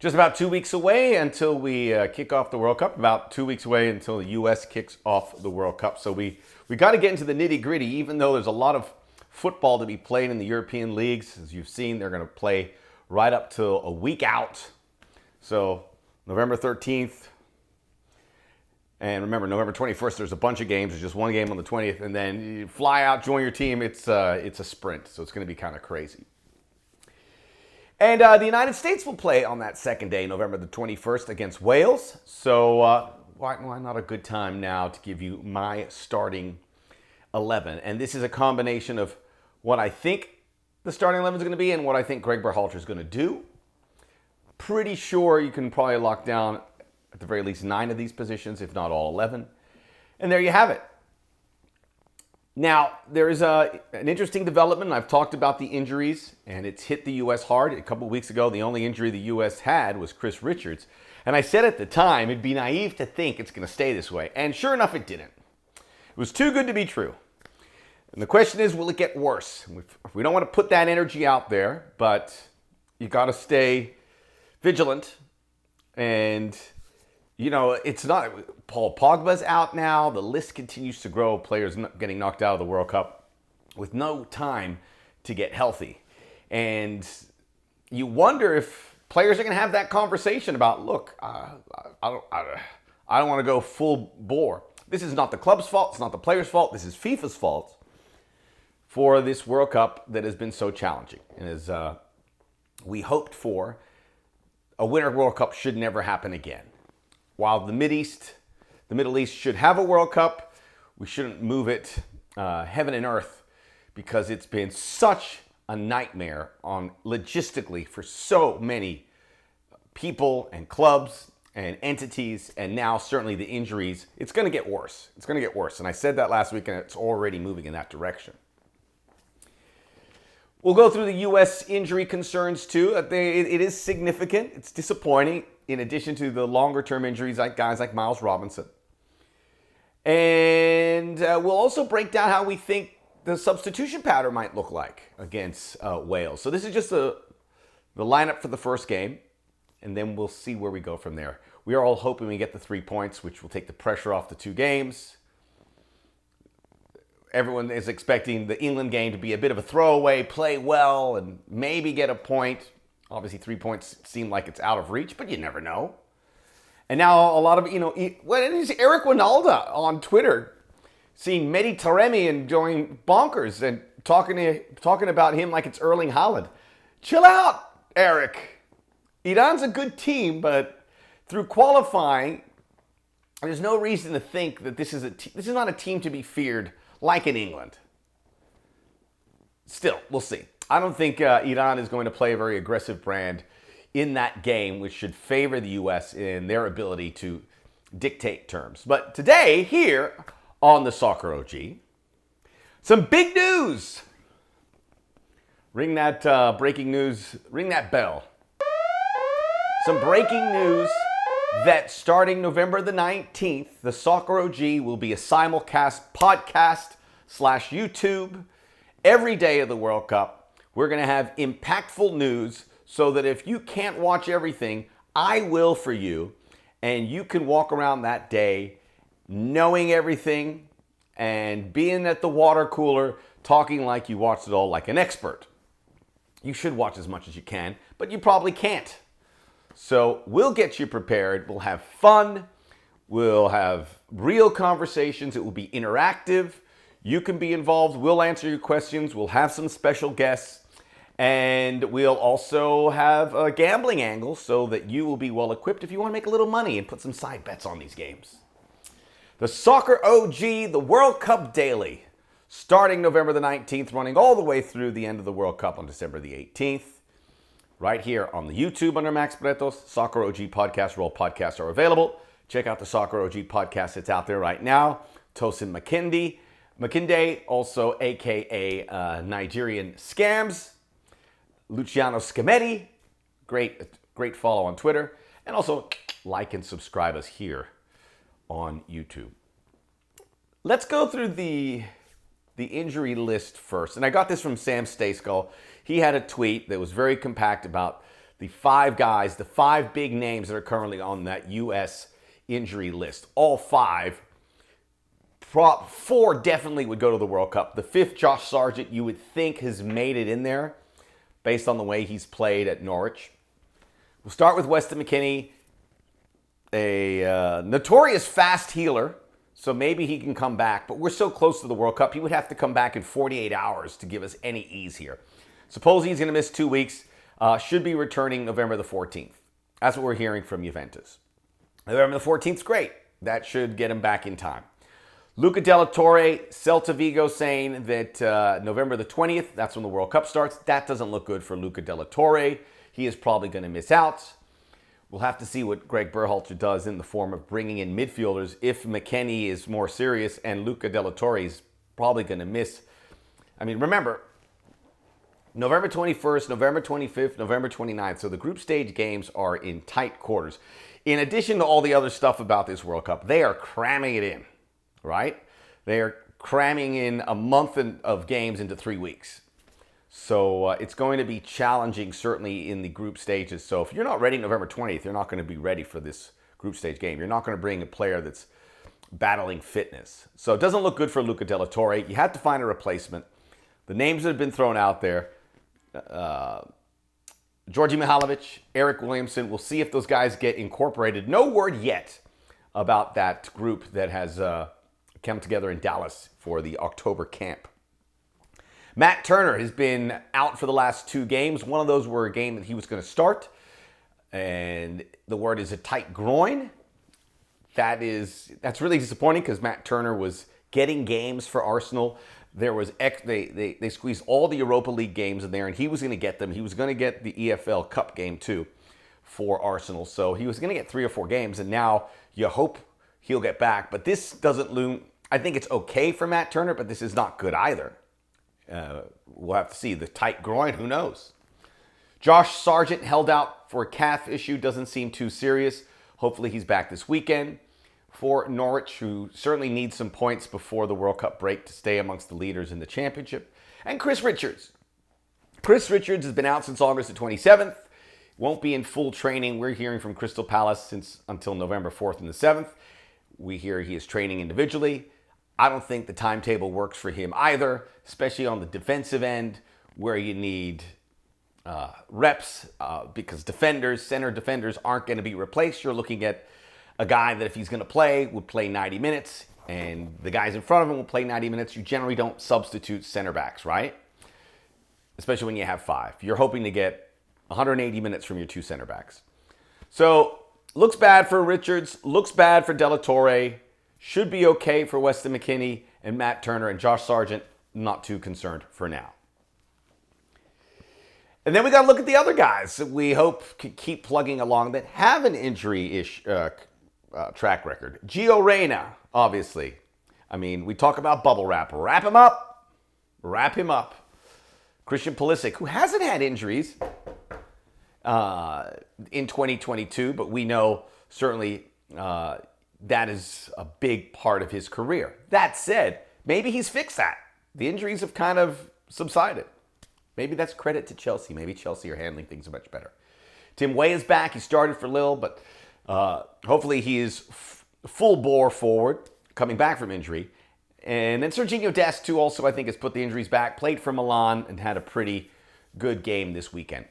Just about 2 weeks away until we kick off the World Cup. About 2 weeks away until the U.S. kicks off the World Cup. So we got to get into the nitty gritty, even though there's a lot of football to be played in the European leagues. As you've seen, they're going to play right up till a week out. So November 13th. And remember, November 21st, there's a bunch of games. There's just one game on the 20th. And then you fly out, join your team. It's a sprint. So it's going to be kind of crazy. And the United States will play on that second day, November the 21st, against Wales. So why not a good time now to give you my starting 11? And this is a combination of what I think the starting 11 is going to be and what I think Greg Berhalter is going to do. Pretty sure you can probably lock down at the very least 9 of these positions, if not all 11. And there you have it. Now, there is an interesting development. I've talked about the injuries, and it's hit the U.S. hard. A couple weeks ago, the only injury the U.S. had was Chris Richards. And I said at the time, it'd be naive to think it's going to stay this way. And sure enough, it didn't. It was too good to be true. And the question is, will it get worse? We don't want to put that energy out there, but you got to stay vigilant. And you know, it's not, Paul Pogba's out now. The list continues to grow. Players getting knocked out of the World Cup with no time to get healthy. And you wonder if players are going to have that conversation about, look, I don't want to go full bore. This is not the club's fault. It's not the players' fault. This is FIFA's fault for this World Cup that has been so challenging. And as we hoped for, a Winter World Cup should never happen again. While the Middle East should have a World Cup, we shouldn't move it heaven and earth because it's been such a nightmare logistically for so many people and clubs and entities, and now certainly the injuries. It's going to get worse. It's going to get worse. And I said that last week, and it's already moving in that direction. We'll go through the U.S. injury concerns too. It is significant. It's disappointing, in addition to the longer-term injuries like guys like Miles Robinson. And we'll also break down how we think the substitution pattern might look like against Wales. So this is just the lineup for the first game, and then we'll see where we go from there. We are all hoping we get the 3 points, which will take the pressure off the 2 games. Everyone is expecting the England game to be a bit of a throwaway, play well, and maybe get a point. Obviously, 3 points seem like it's out of reach, but you never know. And now a lot of, what is Eric Winalda on Twitter seeing Mehdi Taremi and going bonkers and talking about him like it's Erling Haaland. Chill out, Eric. Iran's a good team, but through qualifying, there's no reason to think that this is not a team to be feared like in England. Still, we'll see. I don't think Iran is going to play a very aggressive brand in that game, which should favor the U.S. in their ability to dictate terms. But today, here on the Soccer OG, some big news. Ring that breaking news, ring that bell. Some breaking news that starting November the 19th, the Soccer OG will be a simulcast podcast / YouTube every day of the World Cup. We're going to have impactful news so that if you can't watch everything, I will for you. And you can walk around that day knowing everything and being at the water cooler, talking like you watched it all like an expert. You should watch as much as you can, but you probably can't. So we'll get you prepared. We'll have fun. We'll have real conversations. It will be interactive. You can be involved. We'll answer your questions. We'll have some special guests. And we'll also have a gambling angle so that you will be well equipped if you want to make a little money and put some side bets on these games. The Soccer OG, the World Cup Daily, starting November the 19th, running all the way through the end of the World Cup on December the 18th. Right here on the YouTube under Max Bretos, Soccer OG podcast, where all podcasts are available. Check out the Soccer OG podcast. It's out there right now. Tosin Makinde, also a.k.a. Nigerian Scams. Luciano Scametti, great follow on Twitter. And also like and subscribe us here on YouTube. Let's go through the injury list first. And I got this from Sam Stayskal. He had a tweet that was very compact about the 5 guys, the 5 big names that are currently on that U.S. injury list. All 5. 4 definitely would go to the World Cup. The 5th, Josh Sargent, you would think has made it in there based on the way he's played at Norwich. We'll start with Weston McKennie, a notorious fast healer, so maybe he can come back. But we're so close to the World Cup, he would have to come back in 48 hours to give us any ease here. Suppose he's going to miss 2 weeks. Should be returning November the 14th. That's what we're hearing from Juventus. November the 14th is great. That should get him back in time. Luca de la Torre, Celta Vigo saying that November the 20th, that's when the World Cup starts. That doesn't look good for Luca de la Torre. He is probably going to miss out. We'll have to see what Greg Berhalter does in the form of bringing in midfielders if McKennie is more serious and Luca de la Torre is probably going to miss. I mean, remember, November 21st, November 25th, November 29th. So the group stage games are in tight quarters. In addition to all the other stuff about this World Cup, they are cramming it in, right? They are cramming in a month of games into 3 weeks. So it's going to be challenging, certainly in the group stages. So if you're not ready November 20th, you're not going to be ready for this group stage game. You're not going to bring a player that's battling fitness. So it doesn't look good for Luca de la Torre. You have to find a replacement. The names that have been thrown out there, Georgi Mihalovic, Eric Williamson, we'll see if those guys get incorporated. No word yet about that group that has come together in Dallas for the October camp. Matt Turner has been out for the last 2 games. One of those were a game that he was going to start, and the word is a tight groin. That's really disappointing because Matt Turner was getting games for Arsenal. There was they squeezed all the Europa League games in there, and he was going to get them. He was going to get the EFL Cup game too for Arsenal, so he was going to get 3 or 4 games, and now you hope he'll get back. But this doesn't loom. I think it's okay for Matt Turner, but this is not good either. We'll have to see. The tight groin, who knows? Josh Sargent held out for a calf issue. Doesn't seem too serious. Hopefully he's back this weekend for Norwich, who certainly needs some points before the World Cup break to stay amongst the leaders in the championship. And Chris Richards. Chris Richards has been out since August the 27th. Won't be in full training. We're hearing from Crystal Palace until November 4th and the 7th. We hear he is training individually. I don't think the timetable works for him either, especially on the defensive end where you need reps because center defenders aren't going to be replaced. You're looking at a guy that if he's going to play, would play 90 minutes, and the guys in front of him will play 90 minutes. You generally don't substitute center backs, right? Especially when you have 5. You're hoping to get 180 minutes from your 2 center backs. So, looks bad for Richards, looks bad for de la Torre. Should be okay for Weston McKennie and Matt Turner, and Josh Sargent, not too concerned for now. And then we got to look at the other guys that we hope can keep plugging along that have an injury-ish track record. Gio Reyna, obviously. I mean, we talk about bubble wrap. Wrap him up. Wrap him up. Christian Pulisic, who hasn't had injuries in 2022, but we know certainly that is a big part of his career. That said, maybe he's fixed that. The injuries have kind of subsided. Maybe that's credit to Chelsea. Maybe Chelsea are handling things much better. Tim Weah is back. He started for Lille, but hopefully he is full bore forward, coming back from injury. And then Serginho Dest, too, also I think has put the injuries back, played for Milan, and had a pretty good game this weekend.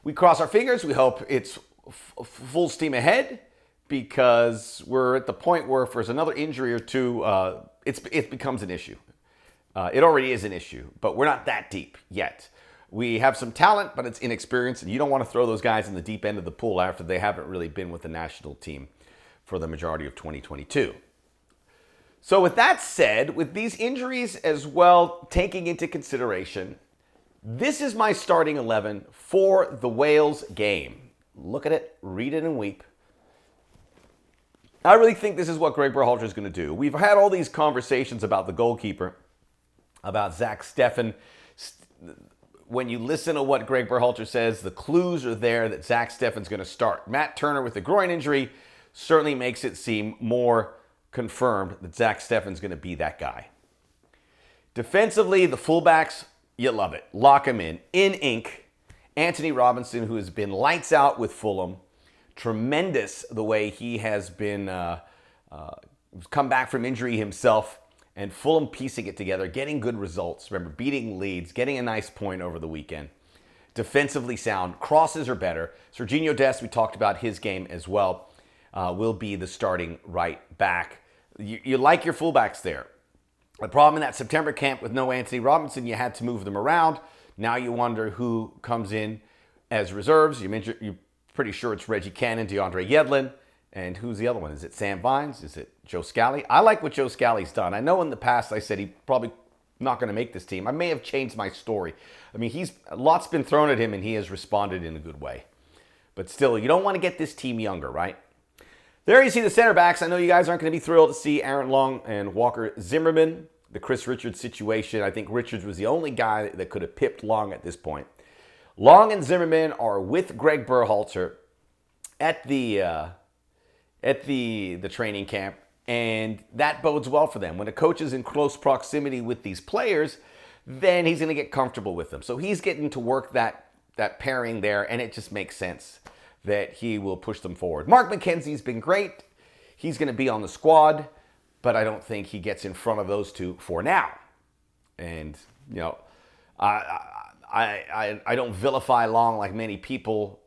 We cross our fingers. We hope it's full steam ahead, because we're at the point where if there's another injury or two, it becomes an issue. It already is an issue, but we're not that deep yet. We have some talent, but it's inexperience, and you don't want to throw those guys in the deep end of the pool after they haven't really been with the national team for the majority of 2022. So with that said, with these injuries as well taking into consideration, this is my starting 11 for the Wales game. Look at it, read it, and weep. I really think this is what Greg Berhalter is going to do. We've had all these conversations about the goalkeeper, about Zach Steffen. When you listen to what Greg Berhalter says, the clues are there that Zach Steffen's going to start. Matt Turner with the groin injury certainly makes it seem more confirmed that Zach Steffen's going to be that guy. Defensively, the fullbacks, you love it. Lock them in ink. Anthony Robinson, who has been lights out with Fulham. Tremendous the way he has been come back from injury himself, and Fulham piecing it together, getting good results. Remember, beating Leeds, getting a nice point over the weekend. Defensively sound, crosses are better. Serginho Dest, we talked about his game as well, will be the starting right back. You like your fullbacks there. The problem in that September camp with no Anthony Robinson, you had to move them around. Now you wonder who comes in as reserves. You're pretty sure it's Reggie Cannon, DeAndre Yedlin, and who's the other one? Is it Sam Vines? Is it Joe Scally? I like what Joe Scally's done. I know in the past I said he probably not going to make this team. I may have changed my story. I mean, a lot's been thrown at him, and he has responded in a good way. But still, you don't want to get this team younger, right? There you see the center backs. I know you guys aren't going to be thrilled to see Aaron Long and Walker Zimmerman. The Chris Richards situation, I think Richards was the only guy that could have pipped Long at this point. Long and Zimmerman are with Greg Berhalter at the training camp, and that bodes well for them. When a coach is in close proximity with these players, then he's going to get comfortable with them. So he's getting to work that pairing there, and it just makes sense that he will push them forward. Mark McKenzie's been great. He's going to be on the squad, but I don't think he gets in front of those two for now. And, I don't vilify Long like many people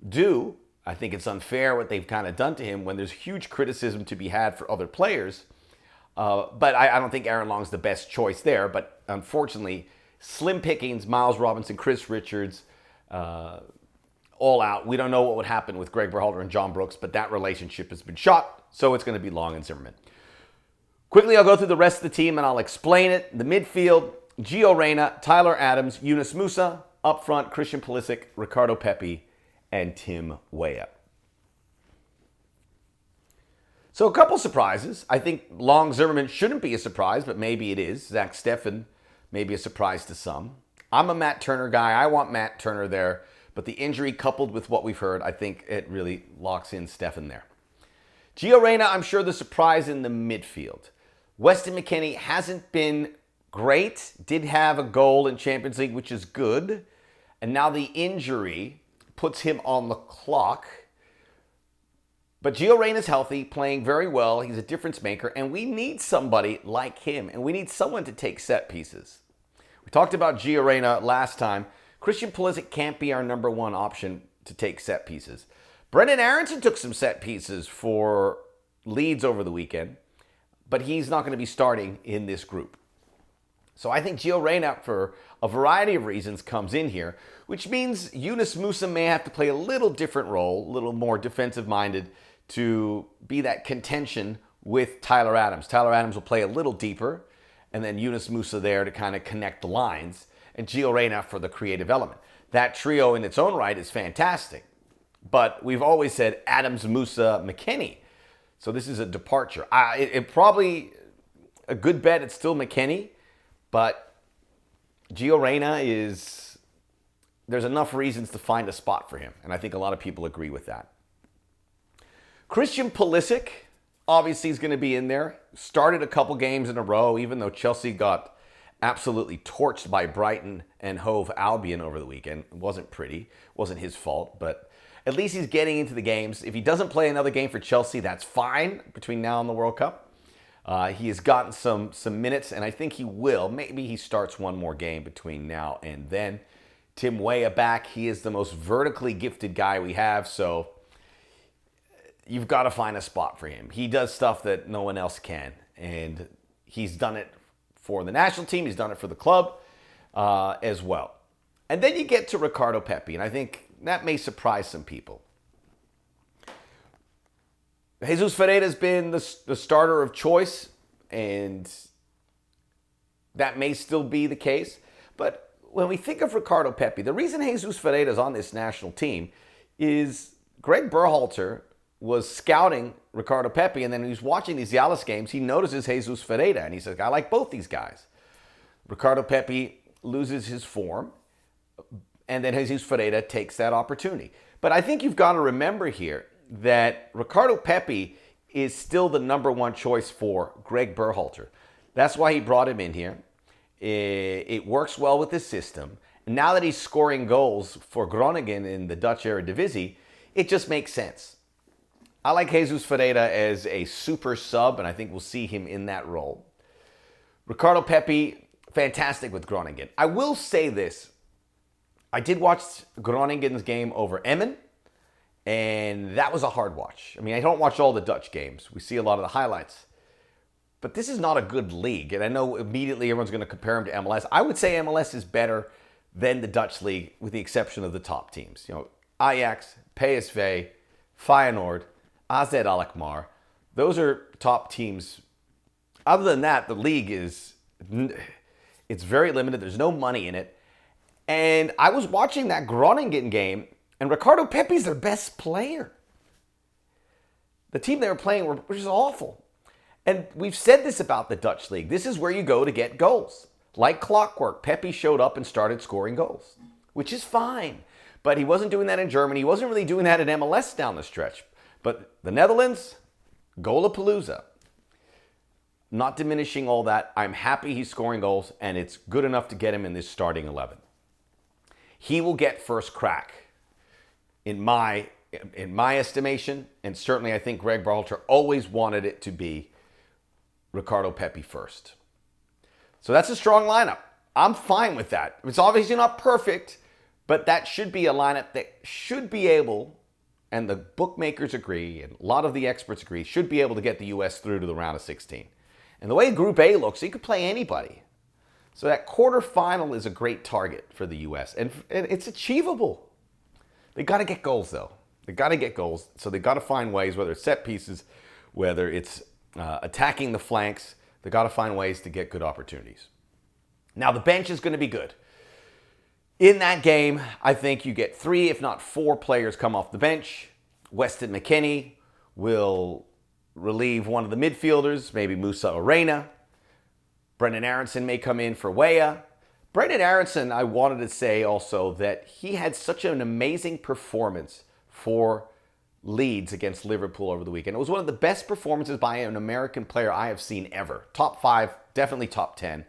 do. I think it's unfair what they've kind of done to him when there's huge criticism to be had for other players. But I don't think Aaron Long's the best choice there. But unfortunately, slim pickings, Miles Robinson, Chris Richards, all out. We don't know what would happen with Greg Berhalter and John Brooks, but that relationship has been shot. So it's going to be Long and Zimmerman. Quickly, I'll go through the rest of the team and I'll explain it. The midfield, Gio Reyna, Tyler Adams, Yunus Musa. Up front, Christian Pulisic, Ricardo Pepi, and Tim Weah. So a couple surprises. I think Long Zimmerman shouldn't be a surprise, but maybe it is. Zach Steffen may be a surprise to some. I'm a Matt Turner guy. I want Matt Turner there. But the injury coupled with what we've heard, I think it really locks in Steffen there. Gio Reyna, I'm sure the surprise in the midfield. Weston McKennie hasn't been great. Did have a goal in Champions League, which is good. And now the injury puts him on the clock. But Gio Reyna's healthy, playing very well. He's a difference maker, and we need somebody like him, and we need someone to take set pieces. We talked about Gio Reyna last time. Christian Pulisic can't be our number one option to take set pieces. Brendan Aronson took some set pieces for Leeds over the weekend, but he's not going to be starting in this group. So I think Gio Reyna, for a variety of reasons, comes in here, which means Yunus Musa may have to play a little different role, a little more defensive-minded, to be that contention with Tyler Adams. Tyler Adams will play a little deeper, and then Yunus Musa there to kind of connect the lines, and Gio Reyna for the creative element. That trio in its own right is fantastic, but we've always said Adams, Musa, McKennie. So this is a departure. It probably a good bet. It's still McKennie, but Gio Reyna is, there's enough reasons to find a spot for him, and I think a lot of people agree with that. Christian Pulisic, obviously, is going to be in there. Started a couple games in a row, even though Chelsea got absolutely torched by Brighton and Hove Albion over the weekend. It wasn't pretty. It wasn't his fault, but at least he's getting into the games. If he doesn't play another game for Chelsea, that's fine between now and the World Cup. He has gotten some minutes, and I think he will. Maybe he starts one more game between now and then. Tim Weah back. He is the most vertically gifted guy we have, so you've got to find a spot for him. He does stuff that no one else can, and he's done it for the national team. He's done it for the club as well. And then you get to Ricardo Pepi, and I think that may surprise some people. Jesus Ferreira has been the starter of choice, and that may still be the case. But when we think of Ricardo Pepi, the reason Jesus Ferreira is on this national team is Greg Berhalter was scouting Ricardo Pepi, and then he's watching these Yalis games. He notices Jesus Ferreira, and he says, I like both these guys. Ricardo Pepi loses his form, and then Jesus Ferreira takes that opportunity. But I think you've got to remember here that Ricardo Pepi is still the number one choice for Greg Berhalter. That's why he brought him in here. It works well with his system. now that he's scoring goals for Groningen in the Dutch Eredivisie, it just makes sense. I like Jesus Ferreira as a super sub, and I think we'll see him in that role. Ricardo Pepi, fantastic with Groningen. I will say this. I did watch Groningen's game over Emmen, and that was a hard watch. I mean, I don't watch all the Dutch games. We see a lot of the highlights. But this is not a good league, and I know immediately everyone's going to compare him to MLS. I would say MLS is better than the Dutch league, with the exception of the top teams. You know, Ajax, PSV, Feyenoord, AZ Alkmaar. Those are top teams. Other than that, the league it's very limited. There's no money in it. And I was watching that Groningen game, and Ricardo Pepi's their best player. The team they were playing were just awful. And we've said this about the Dutch league. This is where you go to get goals. Like clockwork, Pepi showed up and started scoring goals, which is fine. But he wasn't doing that in Germany. He wasn't really doing that in MLS down the stretch. But the Netherlands, Golapalooza. Not diminishing all that. I'm happy he's scoring goals, and it's good enough to get him in this starting 11. He will get first crack, in my estimation, and certainly I think Greg Berhalter always wanted it to be Ricardo Pepi first. So that's a strong lineup. I'm fine with that. It's obviously not perfect, but that should be a lineup that should be able, and the bookmakers agree, and a lot of the experts agree, should be able to get the U.S. through to the round of 16. And the way Group A looks, you could play anybody. So that quarterfinal is a great target for the U.S. And it's achievable. They got to get goals, though. They got to get goals. So they got to find ways, whether it's set pieces, whether it's attacking the flanks. They got to find ways to get good opportunities. Now the bench is going to be good. In that game, I think you get 3, if not 4 players come off the bench. Weston McKennie will relieve one of the midfielders, maybe Musa Arena. Brendan Aronson may come in for Weah. Brendan Aronson, I wanted to say also that he had such an amazing performance for Leeds against Liverpool over the weekend. It was one of the best performances by an American player I have seen ever. Top 5, definitely top 10.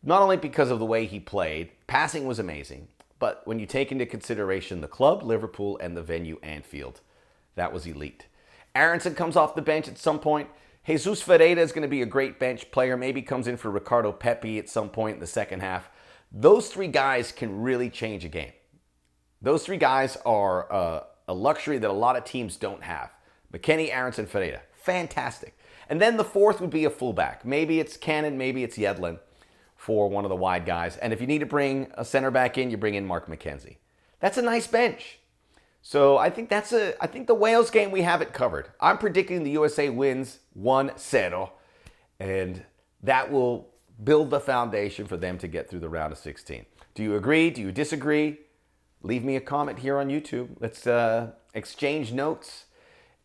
Not only because of the way he played, passing was amazing, but when you take into consideration the club, Liverpool, and the venue, Anfield, that was elite. Aronson comes off the bench at some point. Jesus Ferreira is going to be a great bench player. Maybe comes in for Ricardo Pepi at some point in the second half. Those 3 guys can really change a game. Those 3 guys are a luxury that a lot of teams don't have. McKennie, Aronson, Ferreira. Fantastic. And then the 4th would be a fullback. Maybe it's Cannon, maybe it's Yedlin for one of the wide guys. And if you need to bring a center back in, you bring in Mark McKenzie. That's a nice bench. So I think the Wales game, we have it covered. I'm predicting the USA wins 1-0, and that will build the foundation for them to get through the round of 16. Do you agree? Do you disagree? Leave me a comment here on YouTube. Let's exchange notes.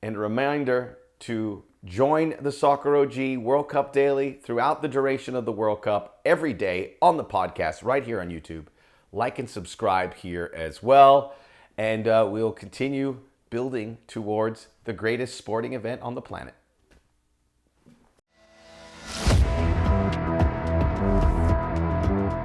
And a reminder to join the Soccer OG World Cup Daily throughout the duration of the World Cup, every day on the podcast, right here on YouTube. Like and subscribe here as well. And we'll continue building towards the greatest sporting event on the planet.